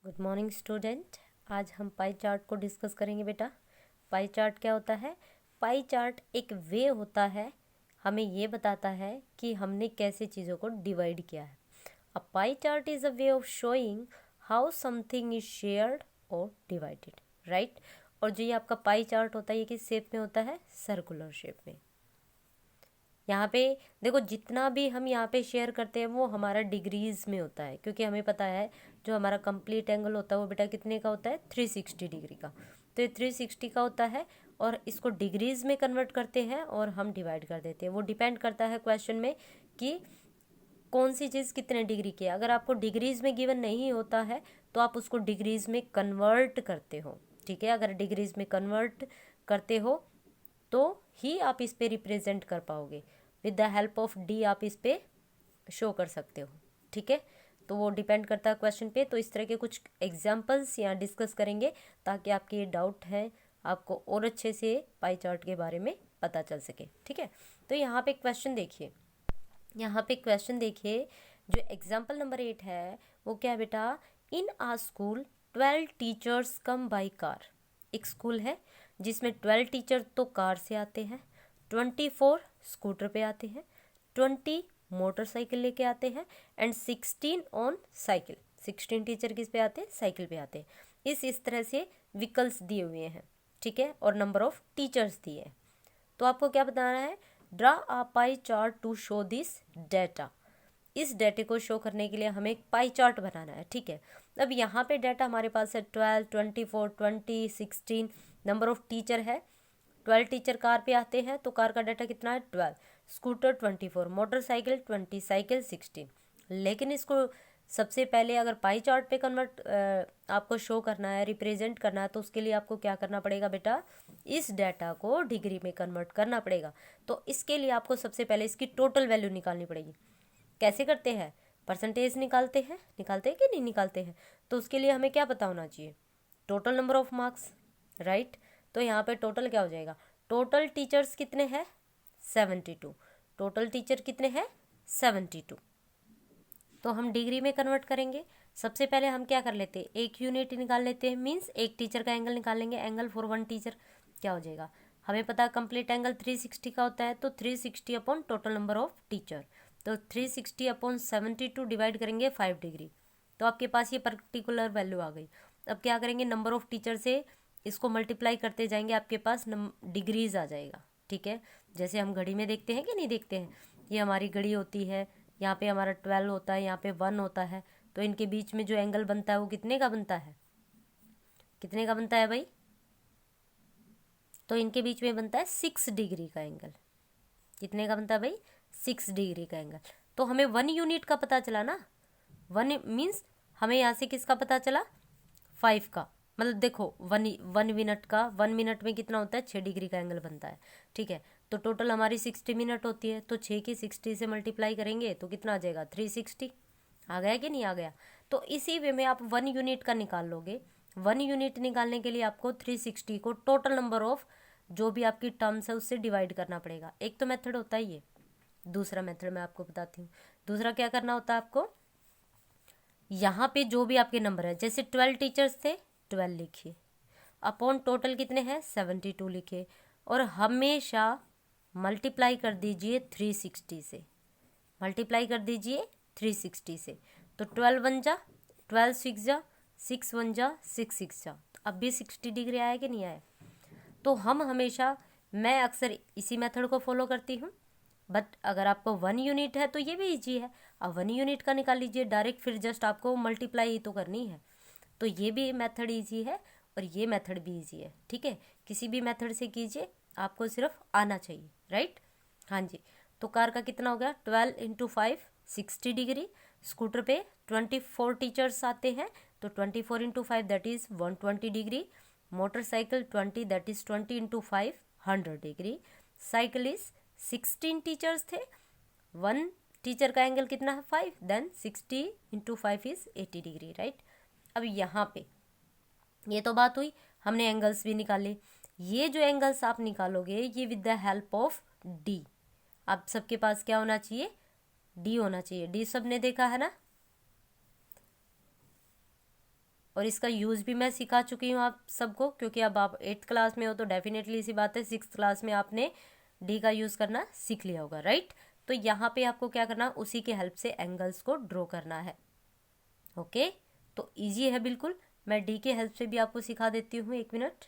Good morning student. आज हम pie chart को डिस्कस करेंगे बेटा। पाई चार्ट क्या होता है? पाई चार्ट एक वे होता है, हमें ये बताता है कि हमने कैसे चीज़ों को डिवाइड किया है। A pie chart is a way of showing how something is shared और डिवाइडेड, राइट। और जो ये आपका पाई चार्ट होता है ये किस शेप में होता है? सर्कुलर शेप में। यहाँ पे देखो, जितना भी हम यहाँ पे शेयर करते हैं वो हमारा डिग्रीज में होता है, क्योंकि हमें पता है जो हमारा कंप्लीट एंगल होता है वो बेटा कितने का होता है? 360 डिग्री का। तो ये 360 का होता है और इसको डिग्रीज में कन्वर्ट करते हैं और हम डिवाइड कर देते हैं। वो डिपेंड करता है क्वेश्चन में कि कौन सी चीज़ कितने डिग्री की है। अगर आपको डिग्रीज में गिवन नहीं होता है तो आप उसको डिग्रीज में कन्वर्ट करते हो, ठीक है। अगर डिग्रीज में कन्वर्ट करते हो तो ही आप इस पे रिप्रेजेंट कर पाओगे। With the help of D आप इस पे शो कर सकते हो, ठीक है। तो वो डिपेंड करता है क्वेश्चन पे। तो इस तरह के कुछ एग्जांपल्स यहाँ डिस्कस करेंगे ताकि आपके ये डाउट है आपको और अच्छे से पाई चार्ट के बारे में पता चल सके, ठीक है। तो यहाँ पे क्वेश्चन देखिए, जो एग्जाम्पल नंबर 8 है वो क्या है बेटा? In a school 12 teachers come by car. एक स्कूल है जिसमें 12 टीचर तो कार से आते हैं, 24 स्कूटर पे आते हैं, 20 मोटरसाइकिल लेके आते हैं एंड 16 ऑन साइकिल। 16 टीचर किस पे आते हैं? साइकिल पे आते हैं। इस तरह से व्हीकल्स दिए हुए हैं, ठीक है, और नंबर ऑफ टीचर्स दिए हैं। तो आपको क्या बताना है? Draw a pie chart to show this data. इस डेटे को शो करने के लिए हमें एक पाई चार्ट बनाना है, ठीक है। अब यहाँ पे डाटा हमारे पास है 12, 24, 20, 16। नंबर ऑफ टीचर है 12 टीचर कार पे आते हैं तो कार का डाटा कितना है? 12। Scooter 24, motorcycle 20, cycle 16। लेकिन इसको सबसे पहले अगर पाई चार्ट पे कन्वर्ट आपको शो करना है, रिप्रेजेंट करना है, तो उसके लिए आपको क्या करना पड़ेगा बेटा? इस डाटा को डिग्री में कन्वर्ट करना पड़ेगा। तो इसके लिए आपको सबसे पहले इसकी टोटल वैल्यू निकालनी पड़ेगी। कैसे करते हैं? परसेंटेज निकालते हैं कि नहीं निकालते हैं? तो उसके लिए हमें क्या पता होना चाहिए? Total number of marks, right. तो यहाँ पे टोटल क्या हो जाएगा? टोटल टीचर्स कितने हैं? 72। टोटल टीचर कितने हैं? 72। तो हम डिग्री में कन्वर्ट करेंगे। सबसे पहले हम क्या कर लेते हैं? एक यूनिट निकाल लेते हैं, मीन्स एक टीचर का एंगल निकाल लेंगे। एंगल फॉर वन टीचर क्या हो जाएगा? हमें पता है कंप्लीट एंगल 360 का होता है, तो 360 upon total number of teacher. तो 360 अपॉन 72 डिवाइड करेंगे 5 डिग्री, तो आपके पास ये पर्टिकुलर वैल्यू आ गई। अब क्या करेंगे? नंबर ऑफ टीचर से इसको मल्टीप्लाई करते जाएंगे, आपके पास डिग्रीज आ जाएगा, ठीक है। जैसे हम घड़ी में देखते हैं कि नहीं देखते हैं, ये हमारी घड़ी होती है, यहाँ पे हमारा 12 होता है, यहाँ पे 1 होता है, तो इनके बीच में जो एंगल बनता है वो कितने का बनता है? कितने का बनता है भाई? तो इनके बीच में बनता है 6 डिग्री का एंगल। कितने का बनता है भाई? 6 डिग्री का एंगल। तो हमें 1 यूनिट का पता चला ना। 1 मीन्स हमें यहाँ से किसका पता चला? 5 का। मतलब देखो, वन मिनट का, 1 मिनट में कितना होता है? 6 डिग्री का एंगल बनता है, ठीक है। तो टोटल हमारी 60 मिनट होती है, तो 6 की 60 से मल्टीप्लाई करेंगे तो कितना आ जाएगा? 360। आ गया कि नहीं आ गया? तो इसी वे में आप 1 यूनिट का निकाल लोगे। 1 यूनिट निकालने के लिए आपको 360 को टोटल नंबर ऑफ जो भी आपकी टर्म्स है उससे डिवाइड करना पड़ेगा। एक तो मेथड होता है ये, दूसरा मेथड मैं आपको बताती हूँ। दूसरा क्या करना होता है आपको? यहाँ पे जो भी आपके नंबर है, जैसे 12 टीचर्स थे 12 लिखिए, अपॉन टोटल कितने हैं? 72 लिखिए, और हमेशा मल्टीप्लाई कर दीजिए 360 से। मल्टीप्लाई कर दीजिए 360 से, तो 12 1 जा, 12 6 जा, 6 1 जा, 6 6 जा। तो अब भी 60 डिग्री आया कि नहीं आया? तो हम हमेशा, मैं अक्सर इसी मेथड को फॉलो करती हूँ। बट अगर आपको 1 यूनिट है तो ये भी इजी है, आप 1 यूनिट का निकाल लीजिए डायरेक्ट, फिर जस्ट आपको मल्टीप्लाई ही तो करनी है। तो ये भी मेथड इजी है और ये मेथड भी इजी है, ठीक है। किसी भी मेथड से कीजिए, आपको सिर्फ आना चाहिए, राइट। हाँ जी। तो कार का कितना हो गया? 12 इंटू 5 60 डिग्री। स्कूटर पे 24 टीचर्स आते हैं, तो 24 into 5 that is 120 degree. Motorcycle 20 that is 20 into 5 100 degree. Cycle is 16 teachers थे, 1 टीचर का एंगल कितना है? 5, then 60 into 5 is 80 degree, right. अब यहाँ पे ये तो बात हुई, हमने एंगल्स भी निकाले। ये जो एंगल्स आप निकालोगे ये with the help of D. आप सबके पास क्या होना चाहिए? डी होना चाहिए। डी सबने देखा है ना? और इसका यूज़ भी मैं सिखा चुकी हूँ आप सबको, क्योंकि अब आप 8th क्लास में हो तो डेफिनेटली सी बात है 6th क्लास में आपने डी का यूज़ करना सीख लिया होगा, राइट। तो यहाँ पे आपको क्या करना, उसी के हेल्प से एंगल्स को ड्रॉ करना है। ओके, तो ईजी है बिल्कुल। मैं डी के हेल्प से भी आपको सिखा देती हूँ, 1 मिनट।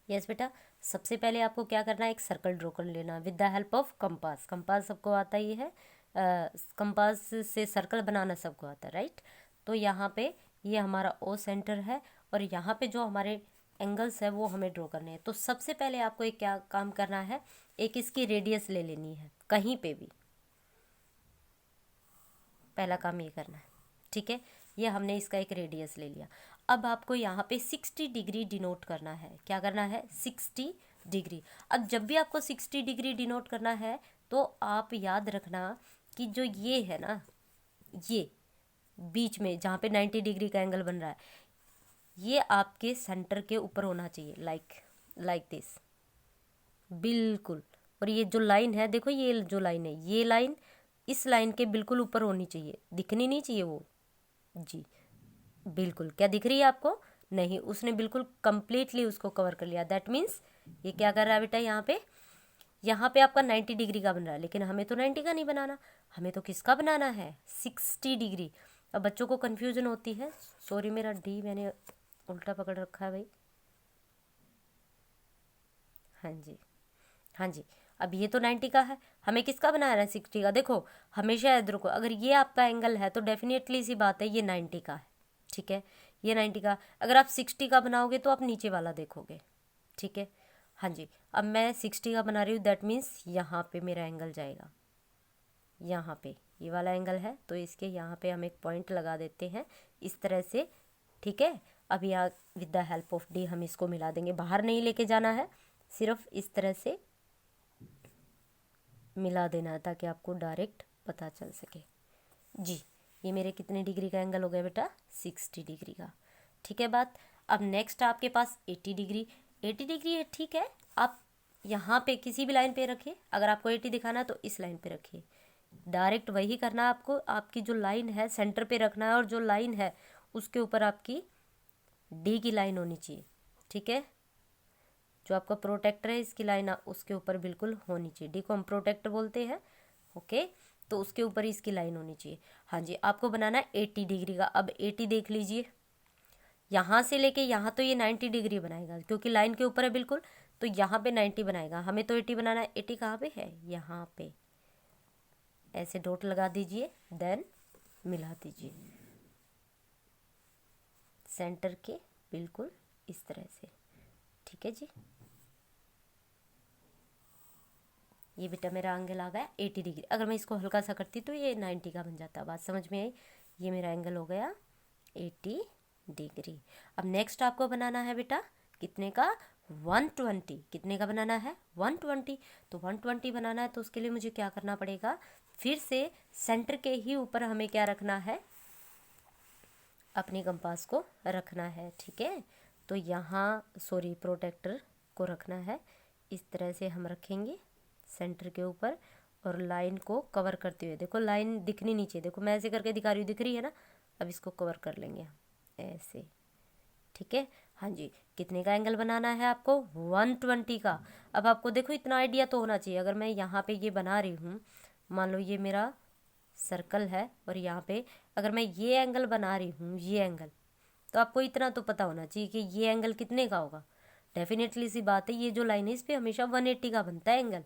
यस बेटा, सबसे पहले आपको क्या करना है, एक सर्कल ड्रॉ कर लेना with the help of compass. Compass सबको आता ही है, कंपास से सर्कल बनाना सबको आता है, राइट। तो यहाँ पे ये हमारा ओ सेंटर है और यहाँ पे जो हमारे एंगल्स है वो हमें ड्रॉ करने हैं। तो सबसे पहले आपको एक क्या काम करना है, एक इसकी रेडियस ले लेनी है कहीं पे भी, पहला काम ये करना है, ठीक है। ये हमने इसका एक रेडियस ले लिया। अब आपको यहाँ पे 60 डिग्री डिनोट करना है। क्या करना है, 60 डिग्री। अब जब भी आपको 60 डिग्री डिनोट करना है तो आप याद रखना कि जो ये है ना, ये बीच में जहाँ पे 90 डिग्री का एंगल बन रहा है, ये आपके सेंटर के ऊपर होना चाहिए, लाइक दिस, बिल्कुल। और ये जो लाइन है, देखो ये जो लाइन है, ये लाइन इस लाइन के बिल्कुल ऊपर होनी चाहिए, दिखनी नहीं चाहिए वो जी, बिल्कुल। क्या दिख रही है आपको, नहीं, उसने बिल्कुल कंप्लीटली उसको कवर कर लिया। दैट मीन्स ये क्या कर रहा है बेटा, यहाँ पे आपका 90 डिग्री का बन रहा है, लेकिन हमें तो 90 का नहीं बनाना, हमें तो किसका बनाना है, 60 डिग्री। अब बच्चों को कन्फ्यूजन होती है, सॉरी मेरा डी मैंने उल्टा पकड़ रखा है भाई, हाँ जी, हाँ जी। अब ये तो 90 का है, हमें किसका बनाना है, 60 का। देखो हमेशा याद रखो, अगर ये आपका एंगल है तो डेफिनेटली सी बात है ये 90 का है, ठीक है, ये 90 का। अगर आप 60 का बनाओगे तो आप नीचे वाला देखोगे, ठीक है, हाँ जी। अब मैं 60 का बना रही हूँ, दैट मीन्स यहाँ पे मेरा एंगल जाएगा, यहाँ पे ये वाला एंगल है तो इसके यहाँ पे हम एक पॉइंट लगा देते हैं इस तरह से, ठीक है। अब यहाँ with the help of D हम इसको मिला देंगे, बाहर नहीं लेके जाना है, सिर्फ इस तरह से मिला देना है ताकि आपको डायरेक्ट पता चल सके जी। ये मेरे कितने डिग्री का एंगल हो गया बेटा, 60 डिग्री का, ठीक है बात। अब नेक्स्ट आपके पास 80 डिग्री, 80 डिग्री है, ठीक है। आप यहाँ पे किसी भी लाइन पे रखिए, अगर आपको 80 दिखाना है तो इस लाइन पे रखिए, डायरेक्ट वही करना है आपको। आपकी जो लाइन है सेंटर पे रखना है और जो लाइन है उसके ऊपर आपकी डी की लाइन होनी चाहिए, ठीक है। जो आपका प्रोटेक्टर है इसकी लाइन उसके ऊपर बिल्कुल होनी चाहिए, डी को हम प्रोटेक्टर बोलते हैं, ओके। तो उसके ऊपर ही इसकी लाइन होनी चाहिए, हाँ जी। आपको बनाना है 80 डिग्री का। अब 80 देख लीजिए, यहाँ से लेके यहाँ तो ये 90 डिग्री बनाएगा क्योंकि लाइन के ऊपर है बिल्कुल, तो यहाँ पे 90 बनाएगा, हमें तो 80 बनाना है। 80 कहाँ पे है, यहाँ पे, ऐसे डॉट लगा दीजिए, देन मिला दीजिए सेंटर के बिल्कुल इस तरह से, ठीक है जी। ये बेटा मेरा एंगल आ गया 80 डिग्री। अगर मैं इसको हल्का सा करती तो ये 90 का बन जाता, बात समझ में आई। ये मेरा एंगल हो गया 80 डिग्री। अब नेक्स्ट आपको बनाना है बेटा कितने का, 120। कितने का बनाना है, 120। तो 120 बनाना है तो उसके लिए मुझे क्या करना पड़ेगा, फिर से सेंटर के ही ऊपर हमें क्या रखना है, अपनी कंपास को रखना है, ठीक है। तो यहाँ सॉरी प्रोटेक्टर को रखना है, इस तरह से हम रखेंगे सेंटर के ऊपर और लाइन को कवर करते हुए, देखो लाइन दिखनी नहीं चाहिए, देखो मैं ऐसे करके दिखा रही हूँ, दिख रही है ना। अब इसको कवर कर लेंगे हम ऐसे, ठीक है, हाँ जी। कितने का एंगल बनाना है आपको, 120 का। अब आपको देखो इतना आइडिया तो होना चाहिए, अगर मैं यहाँ पे ये बना रही हूँ, मान लो ये मेरा सर्कल है और यहाँ पे अगर मैं ये एंगल बना रही हूँ, ये एंगल, तो आपको इतना तो पता होना चाहिए कि ये एंगल कितने का होगा। डेफिनेटली सी बात है, ये जो लाइन है इस पर हमेशा 180 का बनता है एंगल।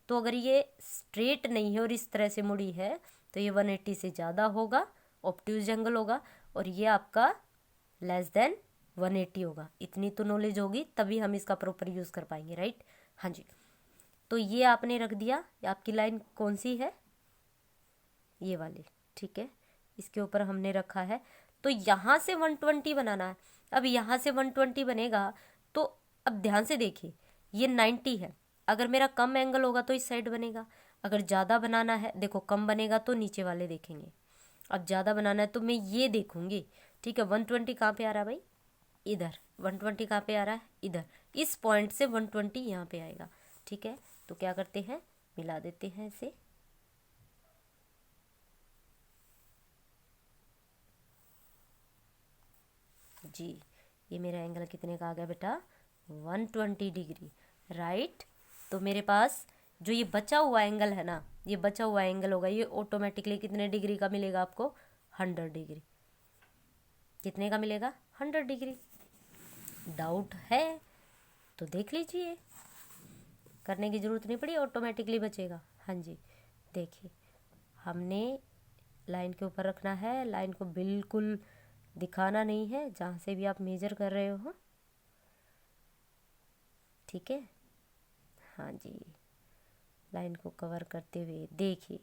तो अगर ये स्ट्रेट नहीं है और इस तरह से मुड़ी है तो ये 180 से ज़्यादा होगा, ऑब्ट्यूज एंगल होगा, और ये आपका लेस देन 180 होगा। इतनी तो नॉलेज होगी तभी हम इसका प्रॉपर यूज़ कर पाएंगे, राइट, हाँ जी। तो ये आपने रख दिया, आपकी लाइन कौन सी है, ये वाली, ठीक है, इसके ऊपर हमने रखा है। तो यहाँ से 120 बनाना है। अब यहाँ से 120 बनेगा तो अब ध्यान से देखिए, ये 90 है, अगर मेरा कम एंगल होगा तो इस साइड बनेगा, अगर ज़्यादा बनाना है, देखो कम बनेगा तो नीचे वाले देखेंगे, अब ज़्यादा बनाना है तो मैं ये देखूंगी, ठीक है। 120 कहाँ पे आ रहा है भाई, इधर। 120 कहाँ पे आ रहा है, इधर। इस पॉइंट से 120 यहाँ पे आएगा, ठीक है। तो क्या करते हैं, मिला देते हैं इसे, जी, ये मेरा एंगल कितने का आ गया बेटा, 120 डिग्री, राइट। तो मेरे पास जो ये बचा हुआ एंगल है ना, ये बचा हुआ एंगल होगा, ये ऑटोमेटिकली कितने डिग्री का मिलेगा आपको, 100 डिग्री। कितने का मिलेगा, 100 डिग्री। डाउट है तो देख लीजिए, करने की ज़रूरत नहीं पड़ी, ऑटोमेटिकली बचेगा। हाँ जी, देखिए हमने लाइन के ऊपर रखना है, लाइन को बिल्कुल दिखाना नहीं है जहाँ से भी आप मेजर कर रहे हो, ठीक है। हाँ जी, लाइन को कवर करते हुए देखिए,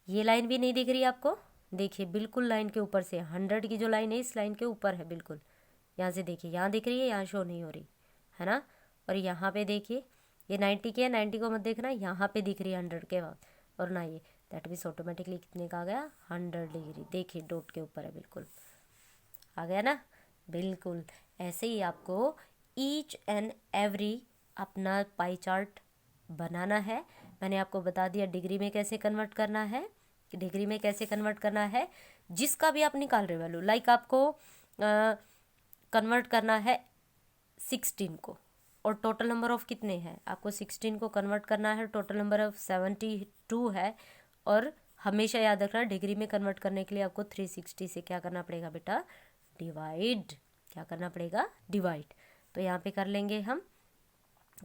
ये लाइन भी नहीं दिख रही आपको, देखिए बिल्कुल लाइन के ऊपर से, 100 की जो लाइन है इस लाइन के ऊपर है बिल्कुल। यहाँ से देखिए, यहाँ दिख रही है, यहाँ शो नहीं हो रही है ना। और यहाँ पे देखिए ये 90 की है, 90 को मत देखना, यहाँ पे दिख रही है 100 के बाद, और ना ये, दैट मीन्स ऑटोमेटिकली कितने का आ गया, 100 डिग्री। देखिए डॉट के ऊपर है, बिल्कुल आ गया ना, बिल्कुल। ऐसे ही आपको ईच एंड एवरी अपना पाई चार्ट बनाना है। मैंने आपको बता दिया डिग्री में कैसे कन्वर्ट करना है, डिग्री में कैसे कन्वर्ट करना है, जिसका भी आप निकाल रहे हो वैल्यू। लाइक आपको कन्वर्ट करना है 16 को, और टोटल नंबर ऑफ कितने हैं, आपको 16 को कन्वर्ट करना है, टोटल नंबर ऑफ 72 है। और हमेशा याद रखना, डिग्री में कन्वर्ट करने के लिए आपको 360 से क्या करना पड़ेगा बेटा, डिवाइड। क्या करना पड़ेगा, डिवाइड। तो यहाँ पे कर लेंगे हम,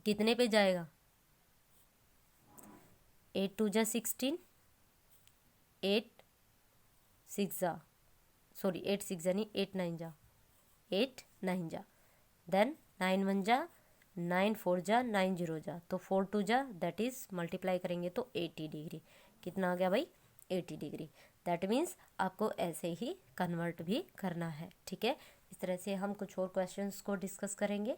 कितने पे जाएगा, 8 2 जा 16, 8 6 जा, सॉरी 8 6 जा नहीं, 8 9 जा, 8 9 जा, देन 9 1 जा, 9 4 जा, 9 0 जा, तो 4 2 जा, दैट इज मल्टीप्लाई करेंगे तो 80 डिग्री। कितना आ गया भाई, 80 डिग्री। दैट मीन्स आपको ऐसे ही कन्वर्ट भी करना है, ठीक है। इस तरह से हम कुछ और क्वेश्चंस को डिस्कस करेंगे।